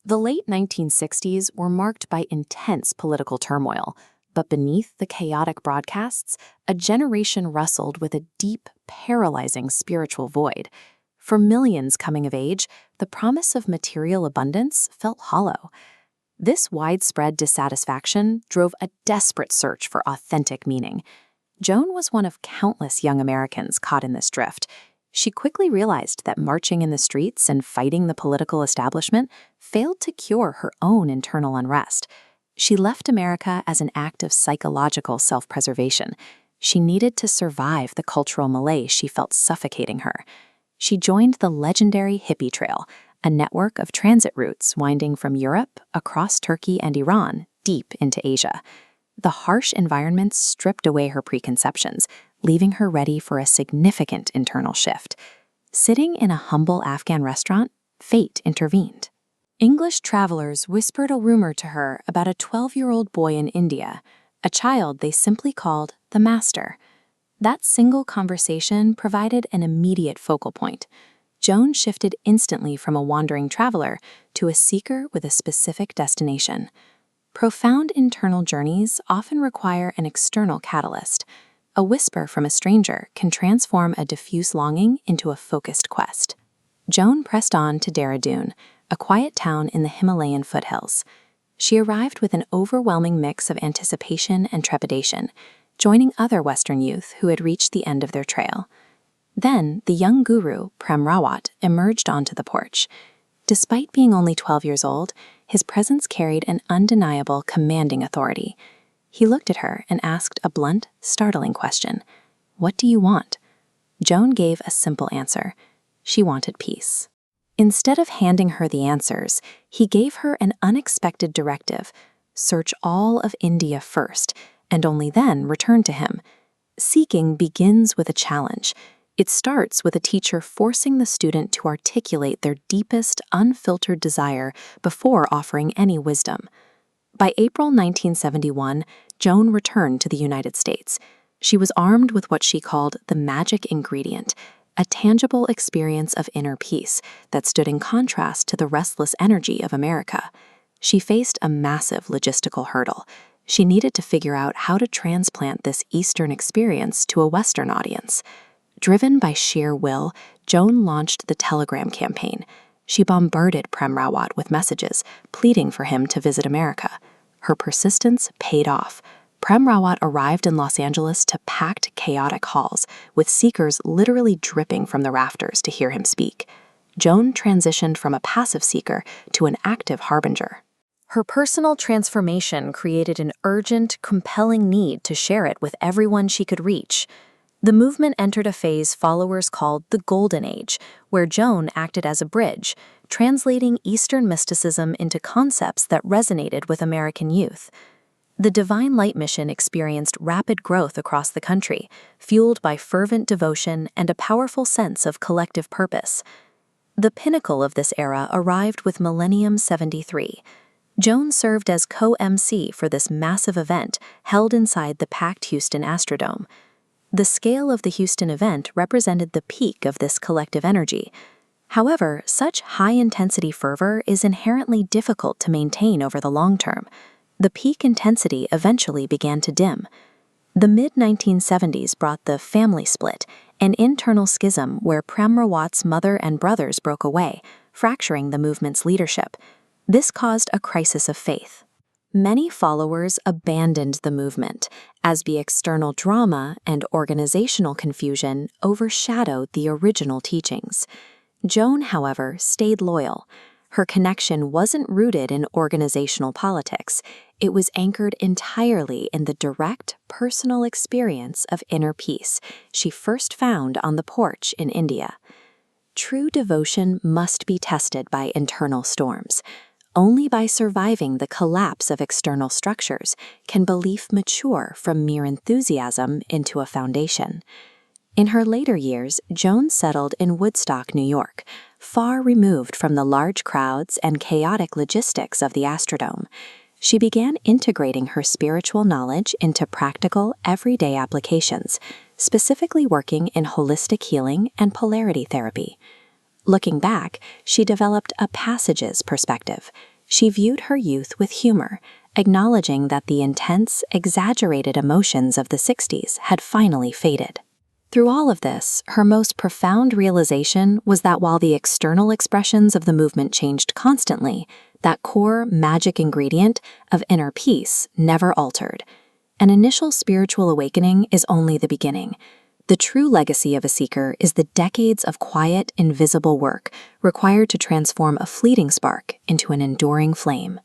The late 1960s were marked by intense political turmoil, but beneath the chaotic broadcasts, a generation wrestled with a deep, paralyzing spiritual void. For millions coming of age, the promise of material abundance felt hollow. This widespread dissatisfaction drove a desperate search for authentic meaning. Joan was one of countless young Americans caught in this drift. She quickly realized that marching in the streets and fighting the political establishment failed to cure her own internal unrest. She left America as an act of psychological self-preservation. She needed to survive the cultural malaise she felt suffocating her. She joined the legendary Hippie Trail, a network of transit routes winding from Europe, across Turkey and Iran, deep into Asia. The harsh environments stripped away her preconceptions, leaving her ready for a significant internal shift. Sitting in a humble Afghan restaurant, fate intervened. English travelers whispered a rumor to her about a 12-year-old boy in India, a child they simply called the Master. That single conversation provided an immediate focal point. Joan shifted instantly from a wandering traveler to a seeker with a specific destination. Profound internal journeys often require an external catalyst. A whisper from a stranger can transform a diffuse longing into a focused quest. Joan pressed on to Dehradun, a quiet town in the Himalayan foothills. She arrived with an overwhelming mix of anticipation and trepidation, joining other Western youth who had reached the end of their trail. Then, the young guru, Prem Rawat, emerged onto the porch. Despite being only 12 years old, his presence carried an undeniable, commanding authority. He looked at her and asked a blunt, startling question. "What do you want?" Joan gave a simple answer. She wanted peace. Instead of handing her the answers, he gave her an unexpected directive: search all of India first, and only then return to him. Seeking begins with a challenge. It starts with a teacher forcing the student to articulate their deepest, unfiltered desire before offering any wisdom. By April 1971, Joan returned to the United States. She was armed with what she called the magic ingredient, a tangible experience of inner peace that stood in contrast to the restless energy of America. She faced a massive logistical hurdle. She needed to figure out how to transplant this Eastern experience to a Western audience. Driven by sheer will, Joan launched the Telegram campaign. She bombarded Prem Rawat with messages, pleading for him to visit America. Her persistence paid off. Prem Rawat arrived in Los Angeles to packed, chaotic halls, with seekers literally dripping from the rafters to hear him speak. Joan transitioned from a passive seeker to an active harbinger. Her personal transformation created an urgent, compelling need to share it with everyone she could reach. The movement entered a phase followers called the Golden Age, where Joan acted as a bridge, translating Eastern mysticism into concepts that resonated with American youth. The Divine Light Mission experienced rapid growth across the country, fueled by fervent devotion and a powerful sense of collective purpose. The pinnacle of this era arrived with Millennium 73. Joan served as co-MC for this massive event held inside the packed Houston Astrodome. The scale of the Houston event represented the peak of this collective energy. However, such high-intensity fervor is inherently difficult to maintain over the long term. The peak intensity eventually began to dim. The mid-1970s brought the family split, an internal schism where Prem Rawat's mother and brothers broke away, fracturing the movement's leadership. This caused a crisis of faith. Many followers abandoned the movement, as the external drama and organizational confusion overshadowed the original teachings. Joan, however, stayed loyal. Her connection wasn't rooted in organizational politics. It was anchored entirely in the direct, personal experience of inner peace she first found on the porch in India. True devotion must be tested by internal storms. Only by surviving the collapse of external structures can belief mature from mere enthusiasm into a foundation. In her later years, Joan settled in Woodstock, New York, far removed from the large crowds and chaotic logistics of the Astrodome. She began integrating her spiritual knowledge into practical, everyday applications, specifically working in holistic healing and polarity therapy. Looking back, she developed a passages perspective. She viewed her youth with humor, acknowledging that the intense, exaggerated emotions of the 60s had finally faded. Through all of this, her most profound realization was that while the external expressions of the movement changed constantly, that core magic ingredient of inner peace never altered. An initial spiritual awakening is only the beginning. The true legacy of a seeker is the decades of quiet, invisible work required to transform a fleeting spark into an enduring flame.